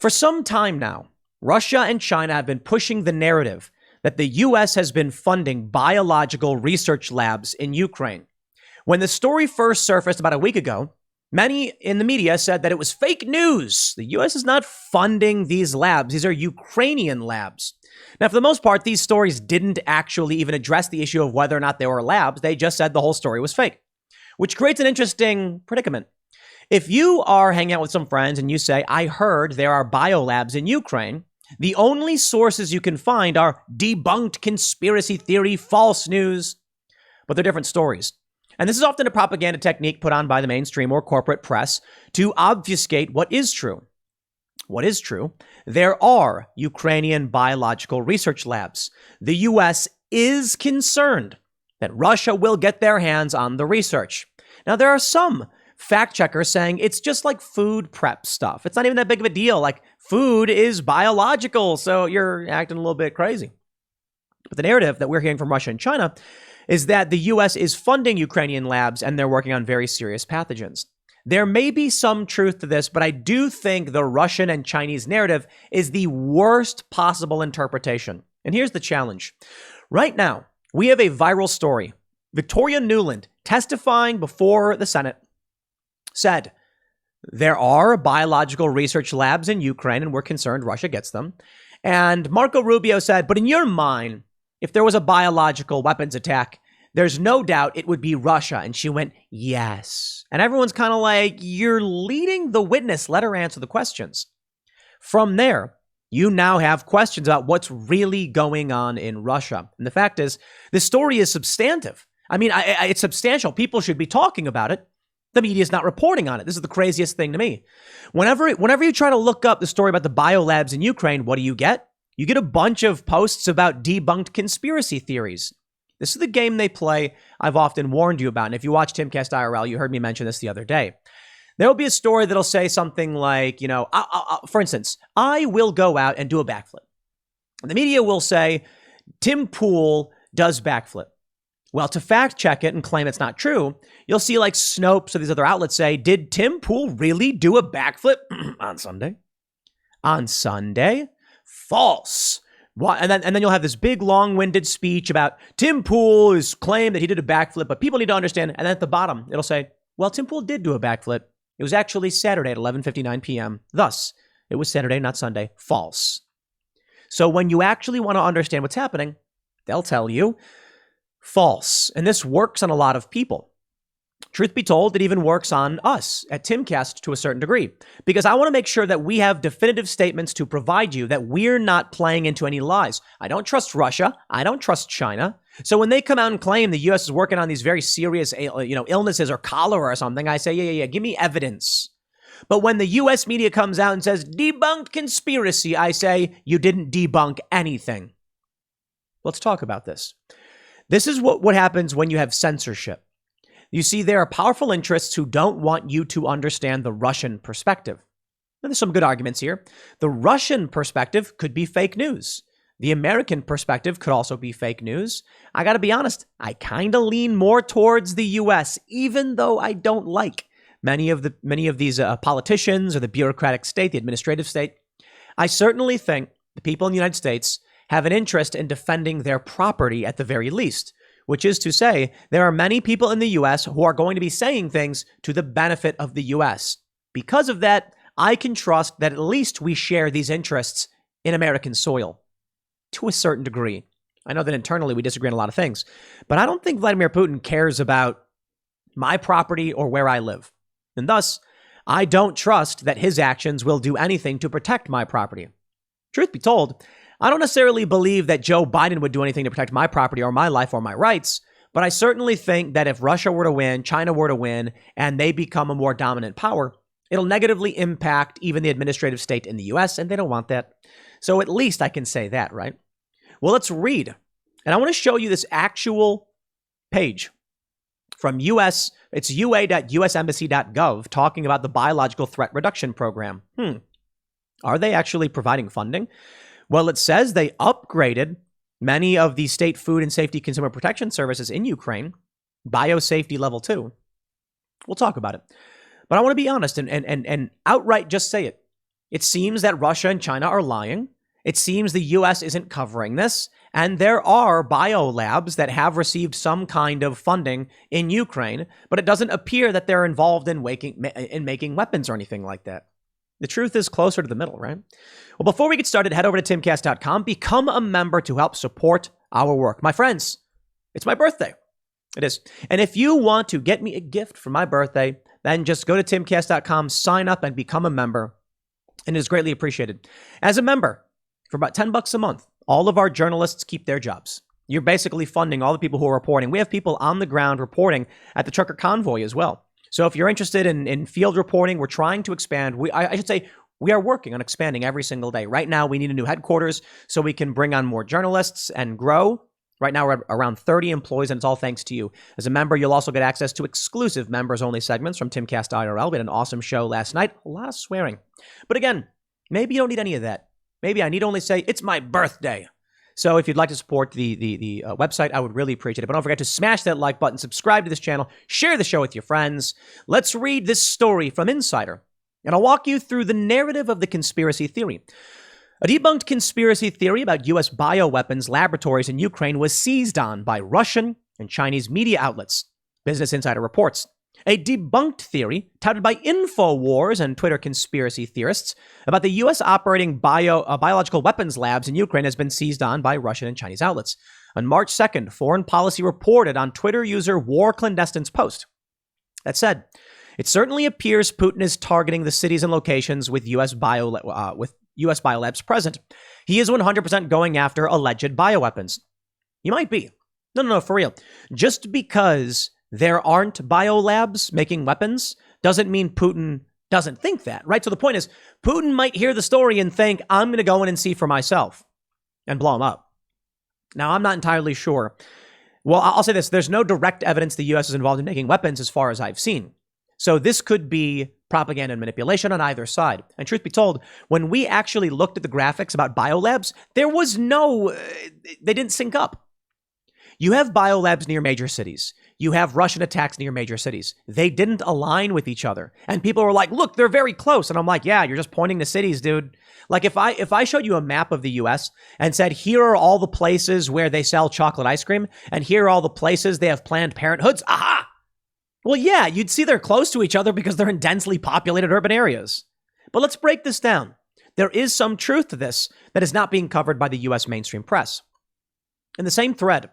For some time now, Russia and China have been pushing the narrative that the US has been funding biological research labs in Ukraine. When the story first surfaced about a week ago, many in the media said that it was fake news. The US is not funding these labs. These are Ukrainian labs. Now, for the most part, these stories didn't actually even address the issue of whether or not they were labs. They just said the whole story was fake, which creates an interesting predicament. If you are hanging out with some friends and you say, I heard there are BioLabs in Ukraine, the only sources you can find are debunked conspiracy theory, false news, but they're different stories. And this is often a propaganda technique put on by the mainstream or corporate press to obfuscate what is true. What is true? There are Ukrainian biological research labs. The US is concerned that Russia will get their hands on the research. Now, there are some fact checkers saying it's just like food prep stuff. It's not even that big of a deal. Like, food is biological, so you're acting a little bit crazy. But the narrative that we're hearing from Russia and China is that the US is funding Ukrainian labs and they're working on very serious pathogens. There may be some truth to this, but I do think the Russian and Chinese narrative is the worst possible interpretation. And here's the challenge. Right now, we have a viral story. Victoria Nuland, testifying before the Senate, said there are biological research labs in Ukraine and we're concerned Russia gets them. And Marco Rubio said, but in your mind, if there was a biological weapons attack, there's no doubt it would be Russia. And she went, yes. And everyone's kind of like, you're leading the witness. Let her answer the questions. From there, you now have questions about what's really going on in Russia. And the fact is, this story is substantive. I mean, it's substantial. People should be talking about it. The media is not reporting on it. This is the craziest thing to me. Whenever you try to look up the story about the biolabs in Ukraine, what do you get? You get a bunch of posts about debunked conspiracy theories. This is the game they play I've often warned you about. And if you watch Timcast IRL, you heard me mention this the other day. There will be a story that'll say something like, for instance, I will go out and do a backflip. And the media will say, Tim Pool does backflip. Well, to fact check it and claim it's not true, you'll see like Snopes or these other outlets say, did Tim Pool really do a backflip on Sunday? On Sunday? False. And then you'll have this big long-winded speech about Tim Pool is claimed that he did a backflip, but people need to understand. And then at the bottom, it'll say, well, Tim Pool did do a backflip. It was actually Saturday at 11:59 p.m. Thus, it was Saturday, not Sunday. False. So when you actually want to understand what's happening, they'll tell you false. And this works on a lot of people. Truth be told, it even works on us at Timcast to a certain degree, because I want to make sure that we have definitive statements to provide you that we're not playing into any lies. I don't trust Russia. I don't trust China. So when they come out and claim the U.S. is working on these very serious, illnesses or cholera or something, I say, yeah, give me evidence. But when the U.S. media comes out and says debunked conspiracy, I say you didn't debunk anything. Let's talk about this. This is what happens when you have censorship. You see, there are powerful interests who don't want you to understand the Russian perspective. Now, there's some good arguments here. The Russian perspective could be fake news. The American perspective could also be fake news. I got to be honest, I kind of lean more towards the U.S., even though I don't like many of these politicians or the bureaucratic state, the administrative state. I certainly think the people in the United States have an interest in defending their property at the very least, which is to say there are many people in the U.S. who are going to be saying things to the benefit of the U.S. Because of that, I can trust that at least we share these interests in American soil to a certain degree. I know that internally we disagree on a lot of things, but I don't think Vladimir Putin cares about my property or where I live. And thus, I don't trust that his actions will do anything to protect my property. Truth be told, I don't necessarily believe that Joe Biden would do anything to protect my property or my life or my rights, but I certainly think that if Russia were to win, China were to win, and they become a more dominant power, it'll negatively impact even the administrative state in the U.S., and they don't want that. So at least I can say that, right? Well, let's read. And I want to show you this actual page from US. It's ua.usembassy.gov talking about the Biological Threat Reduction Program. Are they actually providing funding? Well, it says they upgraded many of the state food and safety consumer protection services in Ukraine, biosafety level 2. We'll talk about it. But I want to be honest and outright just say it. It seems that Russia and China are lying. It seems the US isn't covering this. And there are BioLabs that have received some kind of funding in Ukraine, but it doesn't appear that they're involved in making weapons or anything like that. The truth is closer to the middle, right? Well, before we get started, head over to timcast.com, become a member to help support our work. My friends, it's my birthday. It is. And if you want to get me a gift for my birthday, then just go to timcast.com, sign up, and become a member. And it is greatly appreciated. As a member, for about $10 a month, all of our journalists keep their jobs. You're basically funding all the people who are reporting. We have people on the ground reporting at the trucker convoy as well. So if you're interested in field reporting, we're trying to expand. I should say we are working on expanding every single day. Right now, we need a new headquarters so we can bring on more journalists and grow. Right now, we're at around 30 employees, and it's all thanks to you. As a member, you'll also get access to exclusive members-only segments from Timcast IRL. We had an awesome show last night. A lot of swearing. But again, maybe you don't need any of that. Maybe I need only say, it's my birthday. So if you'd like to support the website, I would really appreciate it. But don't forget to smash that like button, subscribe to this channel, share the show with your friends. Let's read this story from Insider. And I'll walk you through the narrative of the conspiracy theory. A debunked conspiracy theory about U.S. bioweapons laboratories in Ukraine was seized on by Russian and Chinese media outlets, Business Insider reports. A debunked theory touted by InfoWars and Twitter conspiracy theorists about the U.S. operating biological weapons labs in Ukraine has been seized on by Russian and Chinese outlets. On March 2nd, Foreign Policy reported on Twitter user War Clandestine's post. That said, it certainly appears Putin is targeting the cities and locations with U.S. BioLabs present. He is 100% going after alleged bioweapons. You might be. No, for real. Just because there aren't biolabs making weapons doesn't mean Putin doesn't think that, right? So the point is, Putin might hear the story and think, I'm going to go in and see for myself and blow him up. Now, I'm not entirely sure. Well, I'll say this. There's no direct evidence the U.S. is involved in making weapons as far as I've seen. So this could be propaganda and manipulation on either side. And truth be told, when we actually looked at the graphics about biolabs, there was they didn't sync up. You have biolabs near major cities. You have Russian attacks near major cities. They didn't align with each other. And people were like, look, they're very close. And I'm like, yeah, you're just pointing to cities, dude. Like if I showed you a map of the US and said, here are all the places where they sell chocolate ice cream, and here are all the places they have Planned Parenthoods, aha! Well, yeah, you'd see they're close to each other because they're in densely populated urban areas. But let's break this down. There is some truth to this that is not being covered by the US mainstream press. In the same thread,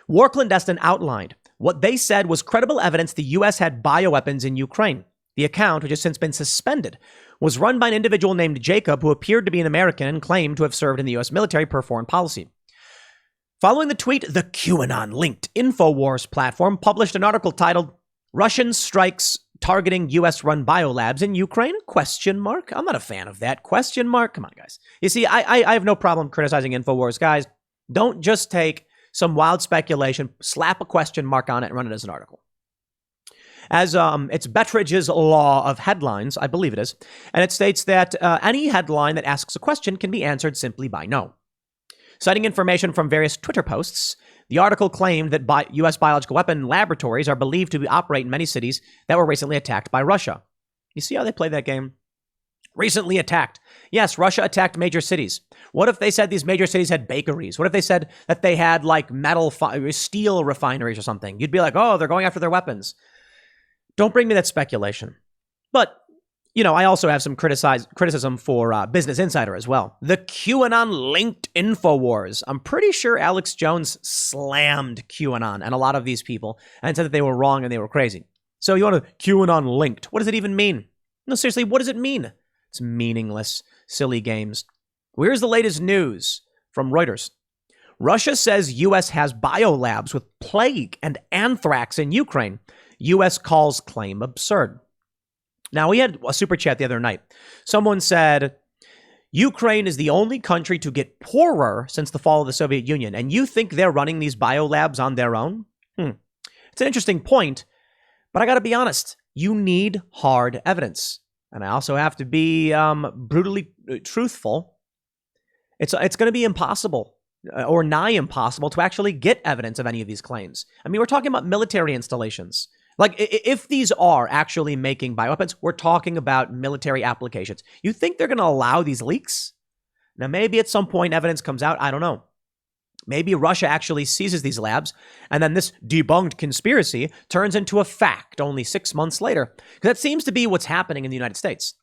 War Clandestine outlined what they said was credible evidence the U.S. had bioweapons in Ukraine. The account, which has since been suspended, was run by an individual named Jacob who appeared to be an American and claimed to have served in the U.S. military per foreign policy. Following the tweet, the QAnon-linked InfoWars platform published an article titled, Russian Strikes Targeting U.S.-Run Biolabs in Ukraine? ? I'm not a fan of that. ? Come on, guys. You see, I have no problem criticizing InfoWars. Guys, don't just take some wild speculation, slap a question mark on it, and run it as an article. As it's Bettridge's law of headlines, I believe it is, and it states that any headline that asks a question can be answered simply by no. Citing information from various Twitter posts, the article claimed that U.S. biological weapon laboratories are believed to operate in many cities that were recently attacked by Russia. You see how they play that game? Recently attacked. Yes, Russia attacked major cities. What if they said these major cities had bakeries? What if they said that they had like steel refineries or something? You'd be like, oh, they're going after their weapons. Don't bring me that speculation. But, I also have some criticism for Business Insider as well. The QAnon-linked InfoWars. I'm pretty sure Alex Jones slammed QAnon and a lot of these people and said that they were wrong and they were crazy. So you want to QAnon-linked. What does it even mean? No, seriously, what does it mean? It's meaningless, silly games. Here's the latest news from Reuters. Russia says U.S. has biolabs with plague and anthrax in Ukraine. U.S. calls claim absurd. Now, we had a super chat the other night. Someone said, Ukraine is the only country to get poorer since the fall of the Soviet Union, and you think they're running these biolabs on their own? It's an interesting point, but I got to be honest. You need hard evidence. And I also have to be brutally truthful. It's going to be impossible or nigh impossible to actually get evidence of any of these claims. I mean, we're talking about military installations. Like, if these are actually making bioweapons, we're talking about military applications. You think they're going to allow these leaks? Now, maybe at some point evidence comes out. I don't know. Maybe Russia actually seizes these labs, and then this debunked conspiracy turns into a fact only 6 months later. Because that seems to be what's happening in the United States.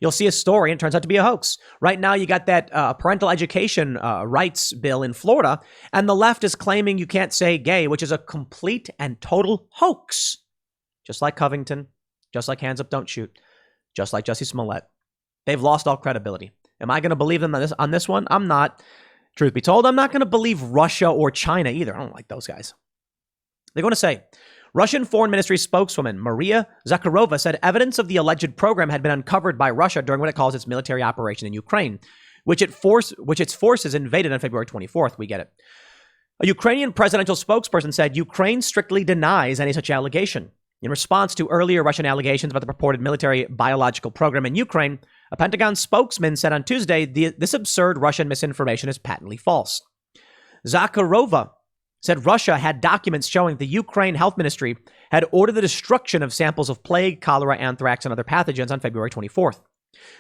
You'll see a story and it turns out to be a hoax. Right now, you got that parental education rights bill in Florida, and the left is claiming you can't say gay, which is a complete and total hoax. Just like Covington, just like Hands Up, Don't Shoot, just like Jussie Smollett. They've lost all credibility. Am I going to believe them on this one? I'm not. Truth be told, I'm not going to believe Russia or China either. I don't like those guys. They're going to say, Russian Foreign Ministry spokeswoman Maria Zakharova said evidence of the alleged program had been uncovered by Russia during what it calls its military operation in Ukraine, which its forces invaded on February 24th. We get it. A Ukrainian presidential spokesperson said Ukraine strictly denies any such allegation. In response to earlier Russian allegations about the purported military biological program in Ukraine, a Pentagon spokesman said on Tuesday this absurd Russian misinformation is patently false. Zakharova said Russia had documents showing the Ukraine Health Ministry had ordered the destruction of samples of plague, cholera, anthrax, and other pathogens on February 24th.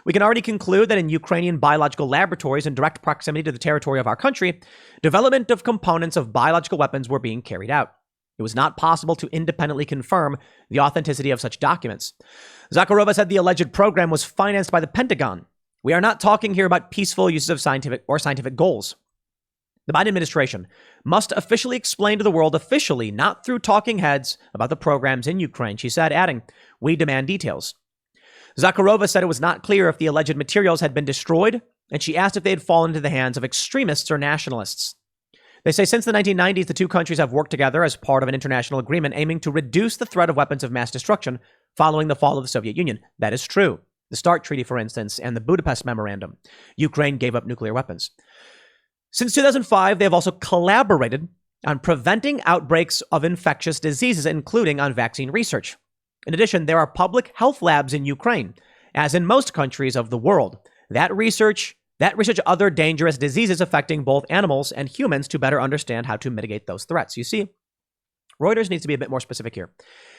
We can already conclude that in Ukrainian biological laboratories in direct proximity to the territory of our country, development of components of biological weapons were being carried out. It was not possible to independently confirm the authenticity of such documents. Zakharova said the alleged program was financed by the Pentagon. We are not talking here about peaceful uses of scientific goals. The Biden administration must officially explain to the world officially, not through talking heads, about the programs in Ukraine, she said, adding, we demand details. Zakharova said it was not clear if the alleged materials had been destroyed, and she asked if they had fallen into the hands of extremists or nationalists. They say since the 1990s, the two countries have worked together as part of an international agreement aiming to reduce the threat of weapons of mass destruction following the fall of the Soviet Union. That is true. The START Treaty, for instance, and the Budapest Memorandum. Ukraine gave up nuclear weapons. Since 2005, they have also collaborated on preventing outbreaks of infectious diseases, including on vaccine research. In addition, there are public health labs in Ukraine, as in most countries of the world. That research other dangerous diseases affecting both animals and humans to better understand how to mitigate those threats. You see, Reuters needs to be a bit more specific here.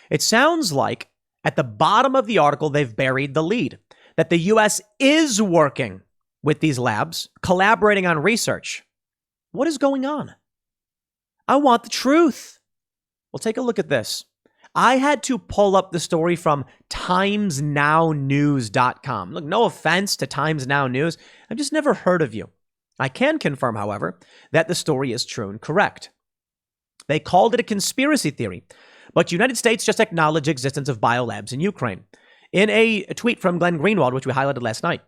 It sounds like at the bottom of the article, they've buried the lead, that the U.S. is working with these labs, collaborating on research. What is going on? I want the truth. Well, take a look at this. I had to pull up the story from timesnownews.com. Look, no offense to Times Now News. I've just never heard of you. I can confirm, however, that the story is true and correct. They called it a conspiracy theory, but the United States just acknowledged the existence of BioLabs in Ukraine. In a tweet from Glenn Greenwald, which we highlighted last night,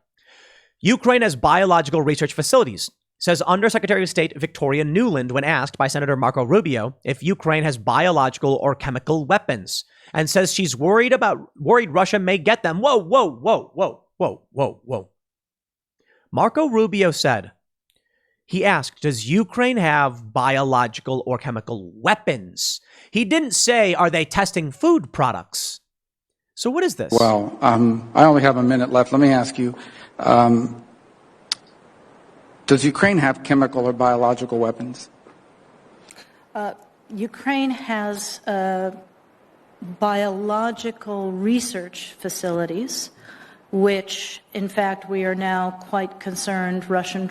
Ukraine has biological research facilities, says Undersecretary of State Victoria Nuland when asked by Senator Marco Rubio if Ukraine has biological or chemical weapons, and says she's worried Russia may get them. Whoa. Marco Rubio said, he asked, does Ukraine have biological or chemical weapons? He didn't say, are they testing food products? So what is this? Well, I only have a minute left. Let me ask you, does Ukraine have chemical or biological weapons? Ukraine has biological research facilities, which, in fact, we are now quite concerned Russian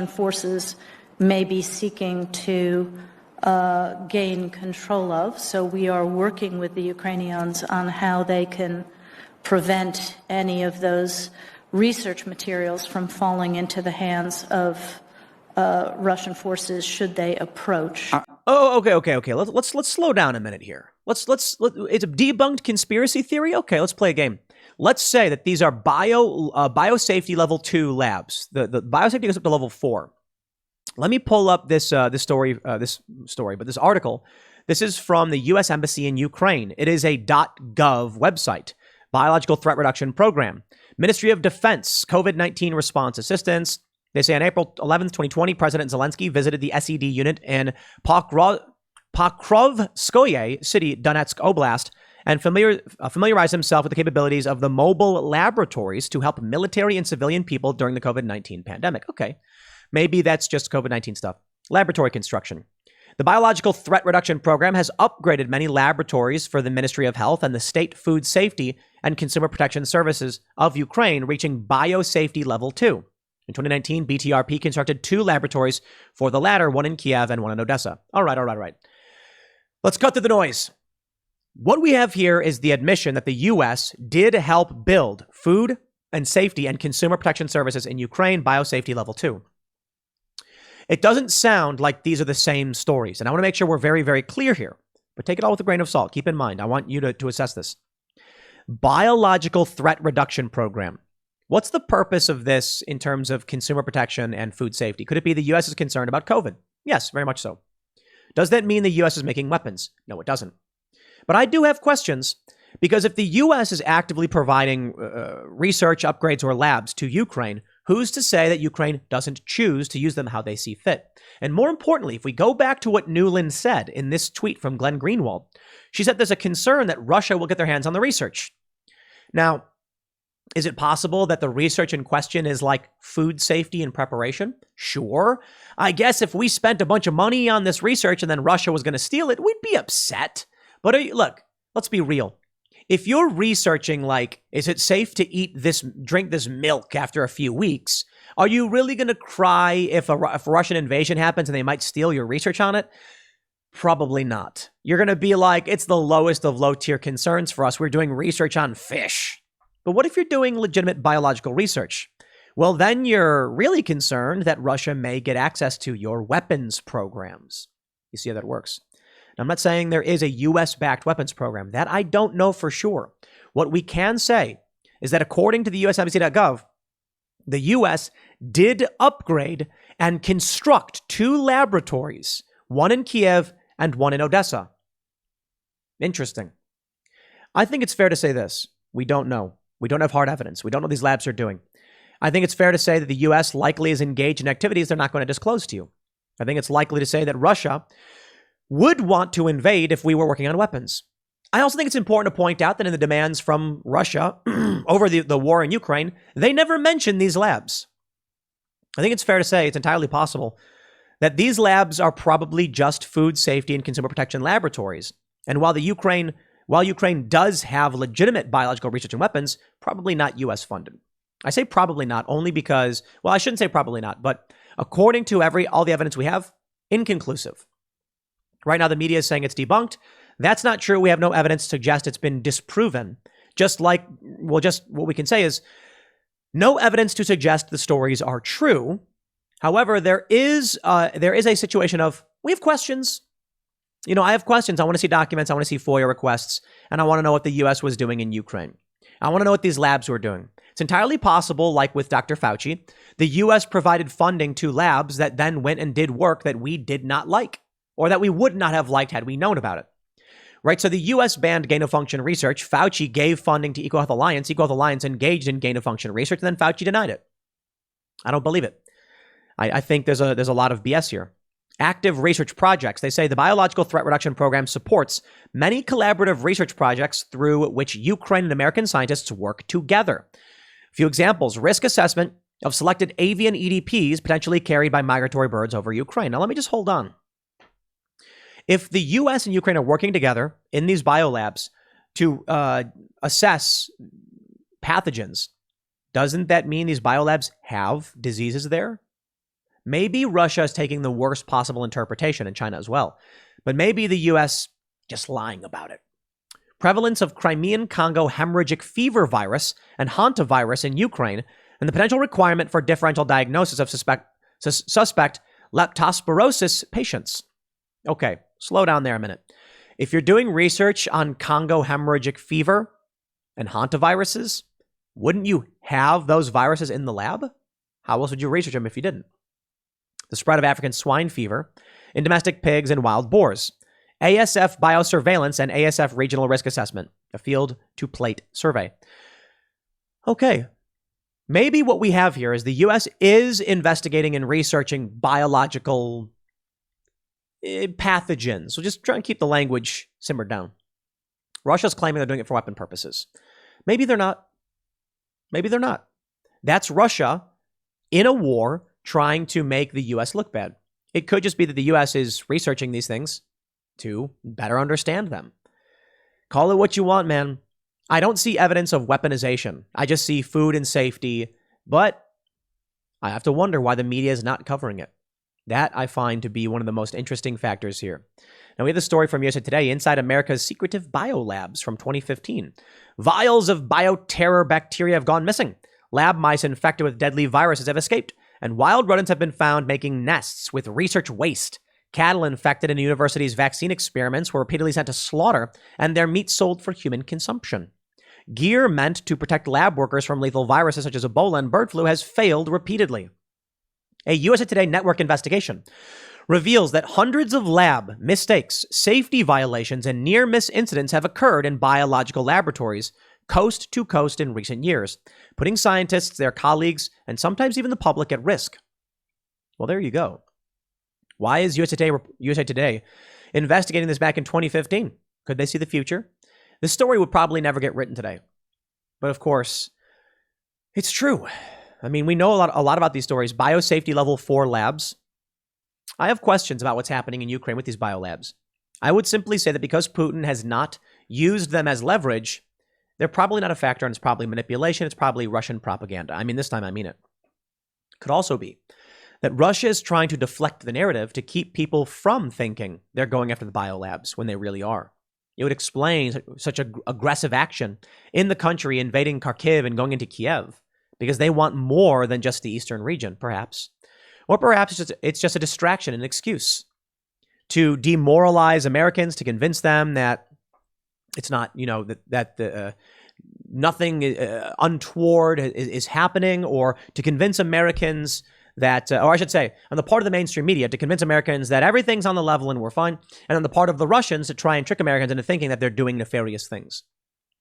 forces may be seeking to gain control of. So we are working with the Ukrainians on how they can prevent any of those research materials from falling into the hands of Russian forces should they approach. Okay. Let's slow down a minute here. It's a debunked conspiracy theory. Okay, let's play a game. Let's say that these are biosafety level 2 labs. The biosafety goes up to level 4. Let me pull up this article. This is from the U.S. Embassy in Ukraine. It is a .gov website. Biological Threat Reduction Program. Ministry of Defense, COVID-19 Response Assistance. They say on April 11th, 2020, President Zelensky visited the SED unit in Pokrovskoye City, Donetsk Oblast, and familiarized himself with the capabilities of the mobile laboratories to help military and civilian people during the COVID-19 pandemic. Okay, maybe that's just COVID-19 stuff. Laboratory construction. The Biological Threat Reduction Program has upgraded many laboratories for the Ministry of Health and the State Food Safety and Consumer Protection Services of Ukraine, reaching biosafety level 2. In 2019, BTRP constructed 2 laboratories for the latter, one in Kiev and one in Odessa. All right. Let's cut through the noise. What we have here is the admission that the U.S. did help build food and safety and consumer protection services in Ukraine, biosafety level 2. It doesn't sound like these are the same stories, and I want to make sure we're very, very clear here. But take it all with a grain of salt. Keep in mind, I want you to assess this. Biological Threat Reduction Program. What's the purpose of this in terms of consumer protection and food safety? Could it be the U.S. is concerned about COVID? Yes, very much so. Does that mean the U.S. is making weapons? No, it doesn't. But I do have questions, because if the U.S. is actively providing research upgrades or labs to Ukraine, who's to say that Ukraine doesn't choose to use them how they see fit? And more importantly, if we go back to what Nuland said in this tweet from Glenn Greenwald, she said there's a concern that Russia will get their hands on the research. Now, is it possible that the research in question is like food safety and preparation? Sure. I guess if we spent a bunch of money on this research and then Russia was going to steal it, we'd be upset. But look, let's be real. If you're researching, like, is it safe to drink this milk after a few weeks? Are you really going to cry if a Russian invasion happens and they might steal your research on it? Probably not. You're going to be like, it's the lowest of low tier concerns for us. We're doing research on fish. But what if you're doing legitimate biological research? Well, then you're really concerned that Russia may get access to your weapons programs. You see how that works? Now, I'm not saying there is a U.S.-backed weapons program. That I don't know for sure. What we can say is that according to the USMC.gov, the U.S. did upgrade and construct 2 laboratories, one in Kiev and one in Odessa. Interesting. I think it's fair to say this. We don't know. We don't have hard evidence. We don't know what these labs are doing. I think it's fair to say that the U.S. likely is engaged in activities they're not going to disclose to you. I think it's likely to say that Russia would want to invade if we were working on weapons. I also think it's important to point out that in the demands from Russia over the war in Ukraine, they never mentioned these labs. I think it's fair to say it's entirely possible that these labs are probably just food safety and consumer protection laboratories. And while Ukraine does have legitimate biological research and weapons, probably not U.S. funded. I say probably not only because, well, I shouldn't say probably not, but according to all the evidence we have, inconclusive. Right now, the media is saying it's debunked. That's not true. We have no evidence to suggest it's been disproven. Just what we can say is no evidence to suggest the stories are true. However, there is a situation of we have questions. I have questions. I want to see documents. I want to see FOIA requests. And I want to know what the U.S. was doing in Ukraine. I want to know what these labs were doing. It's entirely possible, like with Dr. Fauci, the U.S. provided funding to labs that then went and did work that we did not like, or that we would not have liked had we known about it. Right? So the U.S. banned gain-of-function research. Fauci gave funding to EcoHealth Alliance. EcoHealth Alliance engaged in gain-of-function research, and then Fauci denied it. I don't believe it. I think there's a lot of BS here. Active research projects. They say the Biological Threat Reduction Program supports many collaborative research projects through which Ukraine and American scientists work together. A few examples: risk assessment of selected avian EDPs potentially carried by migratory birds over Ukraine. Now, let me just hold on. If the U.S. and Ukraine are working together in these biolabs to assess pathogens, doesn't that mean these biolabs have diseases there? Maybe Russia is taking the worst possible interpretation, in China as well. But maybe the U.S. just lying about it. Prevalence of Crimean Congo hemorrhagic fever virus and hantavirus in Ukraine, and the potential requirement for differential diagnosis of suspect leptospirosis patients. Okay, slow down there a minute. If you're doing research on Congo hemorrhagic fever and hantaviruses, wouldn't you have those viruses in the lab? How else would you research them if you didn't? The spread of African swine fever in domestic pigs and wild boars. ASF biosurveillance and ASF regional risk assessment, a field to plate survey. Okay, maybe what we have here is the U.S. is investigating and researching biological pathogens. So just try and keep the language simmered down. Russia's claiming they're doing it for weapon purposes. Maybe they're not. Maybe they're not. That's Russia in a war trying to make the U.S. look bad. It could just be that the U.S. is researching these things to better understand them. Call it what you want, man. I don't see evidence of weaponization. I just see food and safety, but I have to wonder why the media is not covering it. That I find to be one of the most interesting factors here. Now, we have the story from USA Today, Inside America's Secretive BioLabs from 2015. Vials of bioterror bacteria have gone missing. Lab mice infected with deadly viruses have escaped, and wild rodents have been found making nests with research waste. Cattle infected in the university's vaccine experiments were repeatedly sent to slaughter, and their meat sold for human consumption. Gear meant to protect lab workers from lethal viruses such as Ebola and bird flu has failed repeatedly. A USA Today network investigation reveals that hundreds of lab mistakes, safety violations, and near-miss incidents have occurred in biological laboratories coast to coast in recent years, putting scientists, their colleagues, and sometimes even the public at risk. Well, there you go. Why is USA Today investigating this back in 2015? Could they see the future? This story would probably never get written today. But of course, it's true. I mean, we know a lot about these stories. Biosafety level 4 labs. I have questions about what's happening in Ukraine with these biolabs. I would simply say that because Putin has not used them as leverage, they're probably not a factor, and it's probably manipulation. It's probably Russian propaganda. I mean, this time I mean it. Could also be that Russia is trying to deflect the narrative to keep people from thinking they're going after the biolabs when they really are. It would explain such aggressive action in the country, invading Kharkiv and going into Kiev, because they want more than just the eastern region, perhaps. Or perhaps it's just a distraction, an excuse to demoralize Americans, to convince them that it's not, nothing untoward is happening, or to convince Americans that, or I should say, on the part of the mainstream media, to convince Americans that everything's on the level and we're fine, and on the part of the Russians to try and trick Americans into thinking that they're doing nefarious things.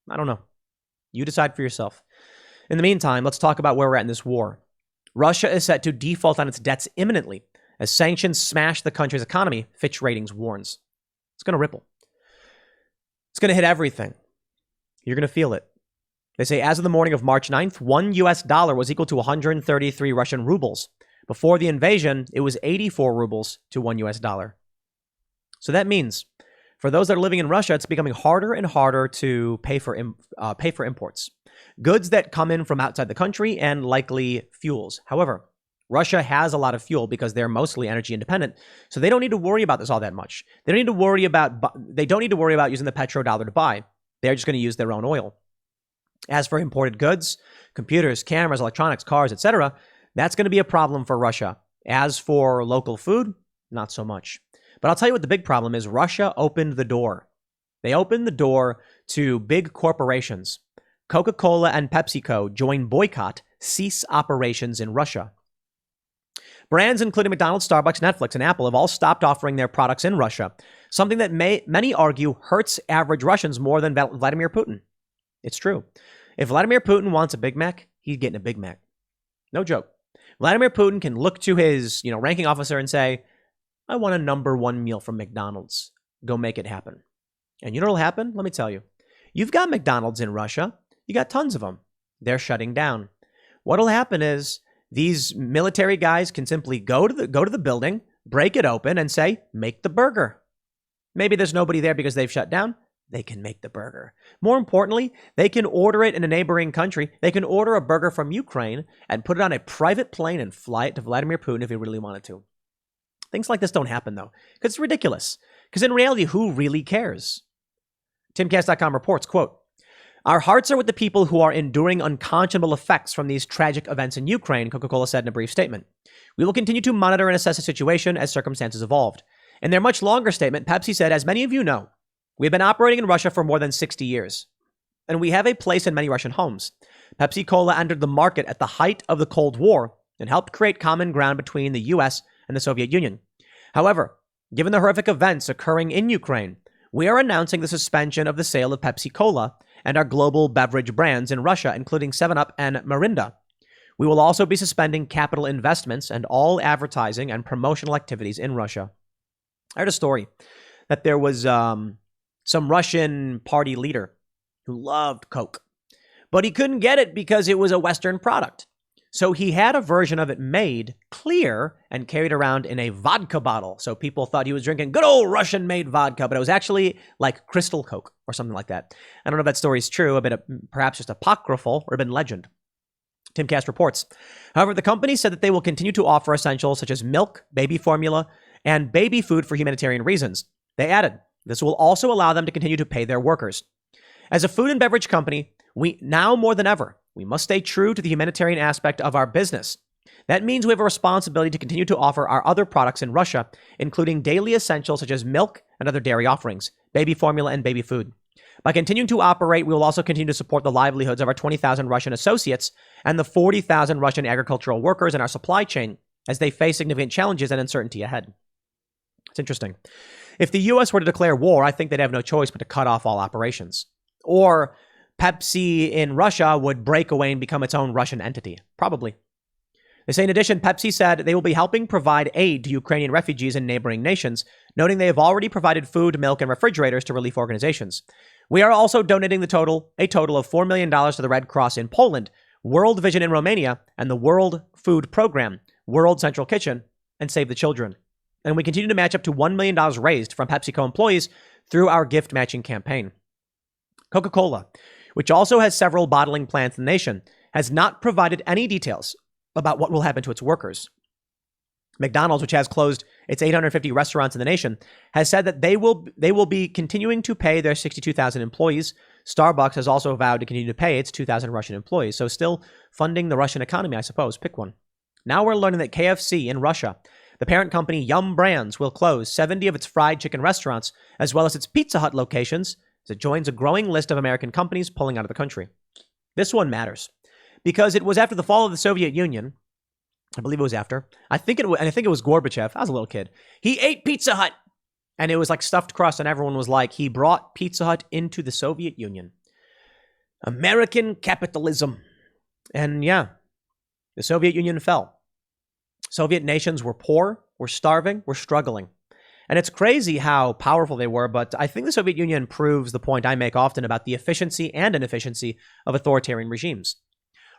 I don't know. You decide for yourself. In the meantime, let's talk about where we're at in this war. Russia is set to default on its debts imminently as sanctions smash the country's economy, Fitch Ratings warns. It's going to ripple. It's going to hit everything. You're going to feel it. They say as of the morning of March 9th, $1 was equal to 133 Russian rubles. Before the invasion, it was 84 rubles to $1. So that means for those that are living in Russia, it's becoming harder and harder to pay for imports. Goods that come in from outside the country and likely fuels. However, Russia has a lot of fuel because they're mostly energy independent, so they don't need to worry about this all that much. They don't need to worry about using the petrodollar to buy. They're just going to use their own oil. As for imported goods, computers, cameras, electronics, cars, etc., that's going to be a problem for Russia. As for local food, not so much. But I'll tell you what the big problem is. Russia opened the door. They opened the door to big corporations. Coca-Cola and PepsiCo join boycott, cease operations in Russia. Brands including McDonald's, Starbucks, Netflix, and Apple have all stopped offering their products in Russia, something that many argue hurts average Russians more than Vladimir Putin. It's true. If Vladimir Putin wants a Big Mac, he's getting a Big Mac. No joke. Vladimir Putin can look to his, ranking officer and say, I want a number one meal from McDonald's. Go make it happen. And you know what'll happen? Let me tell you. You've got McDonald's in Russia. You got tons of them. They're shutting down. What'll happen is these military guys can simply go to the building, break it open, and say, make the burger. Maybe there's nobody there because they've shut down. They can make the burger. More importantly, they can order it in a neighboring country. They can order a burger from Ukraine and put it on a private plane and fly it to Vladimir Putin if he really wanted to. Things like this don't happen, though, because it's ridiculous. Because in reality, who really cares? Timcast.com reports, quote, our hearts are with the people who are enduring unconscionable effects from these tragic events in Ukraine, Coca-Cola said in a brief statement. We will continue to monitor and assess the situation as circumstances evolved. In their much longer statement, Pepsi said, as many of you know, we've been operating in Russia for more than 60 years, and we have a place in many Russian homes. Pepsi Cola entered the market at the height of the Cold War and helped create common ground between the U.S. and the Soviet Union. However, given the horrific events occurring in Ukraine, we are announcing the suspension of the sale of Pepsi Cola and our global beverage brands in Russia, including 7-Up and Mirinda. We will also be suspending capital investments and all advertising and promotional activities in Russia. I heard a story that there was some Russian party leader who loved Coke, but he couldn't get it because it was a Western product. So he had a version of it made clear and carried around in a vodka bottle. So people thought he was drinking good old Russian-made vodka, but it was actually like Crystal Coke or something like that. I don't know if that story's true, a bit of perhaps just apocryphal or urban legend. Timcast reports. However, the company said that they will continue to offer essentials such as milk, baby formula, and baby food for humanitarian reasons. They added, this will also allow them to continue to pay their workers. As a food and beverage company, we now more than ever, we must stay true to the humanitarian aspect of our business. That means we have a responsibility to continue to offer our other products in Russia, including daily essentials such as milk and other dairy offerings, baby formula, and baby food. By continuing to operate, we will also continue to support the livelihoods of our 20,000 Russian associates and the 40,000 Russian agricultural workers in our supply chain as they face significant challenges and uncertainty ahead. It's interesting. If the U.S. were to declare war, I think they'd have no choice but to cut off all operations. Or Pepsi in Russia would break away and become its own Russian entity. Probably. They say, in addition, Pepsi said they will be helping provide aid to Ukrainian refugees in neighboring nations, noting they have already provided food, milk, and refrigerators to relief organizations. We are also donating a total of $4 million to the Red Cross in Poland, World Vision in Romania, and the World Food Program, World Central Kitchen, and Save the Children. And we continue to match up to $1 million raised from PepsiCo employees through our gift matching campaign. Coca-Cola, which also has several bottling plants in the nation, has not provided any details about what will happen to its workers. McDonald's, which has closed its 850 restaurants in the nation, has said that they will be continuing to pay their 62,000 employees. Starbucks has also vowed to continue to pay its 2,000 Russian employees. So still funding the Russian economy, I suppose. Pick one. Now we're learning that KFC in Russia, the parent company Yum Brands, will close 70 of its fried chicken restaurants, as well as its Pizza Hut locations, as it joins a growing list of American companies pulling out of the country. This one matters because it was after the fall of the Soviet Union. I believe it was after. I think it was Gorbachev. I was a little kid. He ate Pizza Hut. And it was like stuffed crust, and everyone was like, he brought Pizza Hut into the Soviet Union. American capitalism. And yeah, the Soviet Union fell. Soviet nations were poor, were starving, were struggling. And it's crazy how powerful they were, but I think the Soviet Union proves the point I make often about the efficiency and inefficiency of authoritarian regimes.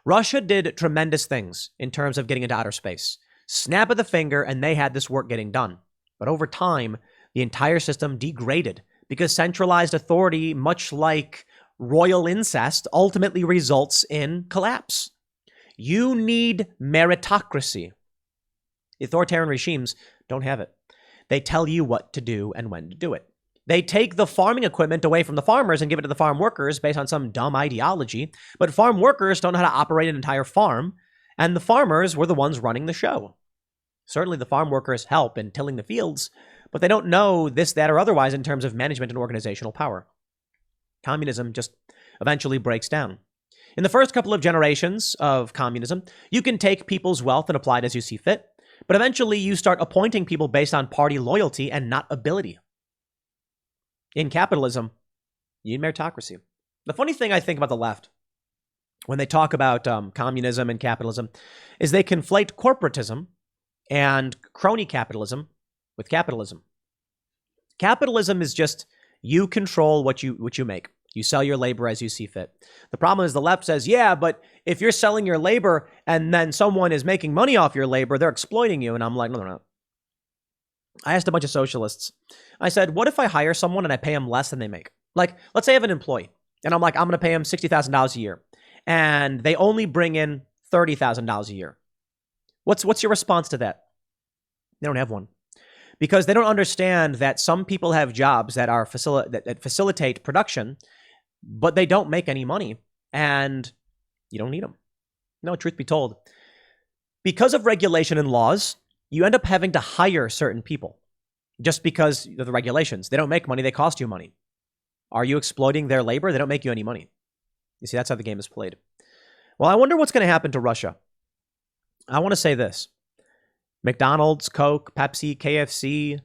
Russia did tremendous things in terms of getting into outer space. Snap of the finger, and they had this work getting done. But over time, the entire system degraded because centralized authority, much like royal incest, ultimately results in collapse. You need meritocracy. Authoritarian regimes don't have it. They tell you what to do and when to do it. They take the farming equipment away from the farmers and give it to the farm workers based on some dumb ideology, but farm workers don't know how to operate an entire farm, and the farmers were the ones running the show. Certainly the farm workers help in tilling the fields, but they don't know this, that, or otherwise in terms of management and organizational power. Communism just eventually breaks down. In the first couple of generations of communism, you can take people's wealth and apply it as you see fit, but eventually you start appointing people based on party loyalty and not ability. In capitalism, you need meritocracy. The funny thing I think about the left, when they talk about communism and capitalism, is they conflate corporatism and crony capitalism with capitalism. Capitalism is just you control what you make. You sell your labor as you see fit. The problem is the left says, yeah, but if you're selling your labor and then someone is making money off your labor, they're exploiting you. And I'm like, no. I asked a bunch of socialists. I said, what if I hire someone and I pay them less than they make? Like, let's say I have an employee and I'm like, I'm going to pay them $60,000 a year and they only bring in $30,000 a year. What's your response to that? They don't have one. Because they don't understand that some people have jobs that are that facilitate production, but they don't make any money and you don't need them. No, truth be told, because of regulation and laws, you end up having to hire certain people just because of the regulations. They don't make money. They cost you money. Are you exploiting their labor? They don't make you any money. You see, that's how the game is played. Well, I wonder what's going to happen to Russia. I want to say this. McDonald's, Coke, Pepsi, KFC,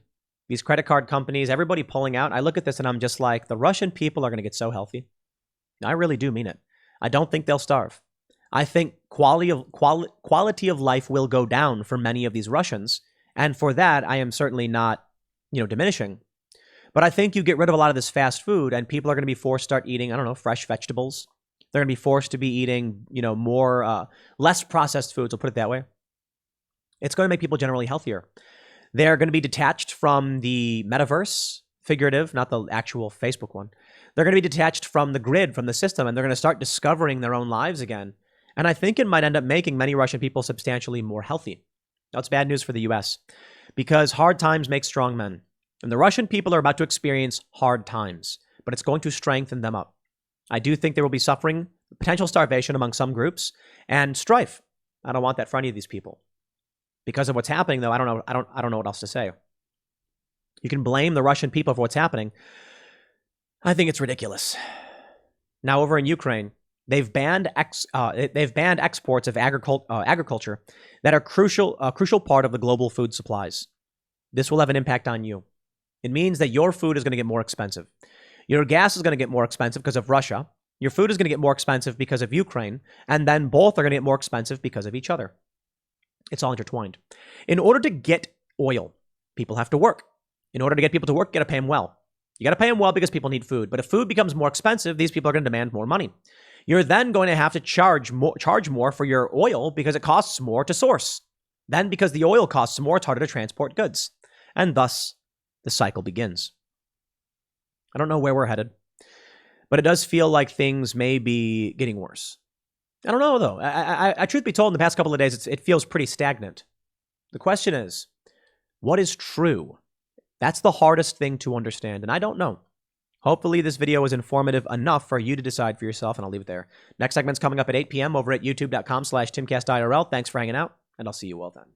these credit card companies, everybody pulling out. I look at this and I'm just like, the Russian people are going to get so healthy. I really do mean it. I don't think they'll starve. I think quality of life will go down for many of these Russians. And for that, I am certainly not, diminishing. But I think you get rid of a lot of this fast food and people are going to be forced to start eating, fresh vegetables. They're going to be forced to be eating, less processed foods. I'll put it that way. It's going to make people generally healthier. They're going to be detached from the metaverse, figurative, not the actual Facebook one. They're going to be detached from the grid, from the system, and they're going to start discovering their own lives again. And I think it might end up making many Russian people substantially more healthy. That's bad news for the US, because hard times make strong men. And the Russian people are about to experience hard times, but it's going to strengthen them up. I do think there will be suffering, potential starvation among some groups, and strife. I don't want that for any of these people. Because of what's happening, though, I don't know what else to say. You can blame the Russian people for what's happening. I think it's ridiculous. Now, over in Ukraine, they've banned exports of agriculture that are a crucial part of the global food supplies. This will have an impact on you. It means that your food is going to get more expensive. Your gas is going to get more expensive because of Russia. Your food is going to get more expensive because of Ukraine. And then both are going to get more expensive because of each other. It's all intertwined. In order to get oil, people have to work. In order to get people to work, you got to pay them well. You got to pay them well because people need food. But if food becomes more expensive, these people are going to demand more money. You're then going to have to charge more for your oil because it costs more to source. Then because the oil costs more, it's harder to transport goods. And thus, the cycle begins. I don't know where we're headed, but it does feel like things may be getting worse. I don't know, though. I truth be told, in the past couple of days, it feels pretty stagnant. The question is, what is true? That's the hardest thing to understand, and I don't know. Hopefully, this video was informative enough for you to decide for yourself, and I'll leave it there. Next segment's coming up at 8 p.m. over at youtube.com/TimCastIRL. Thanks for hanging out, and I'll see you all then.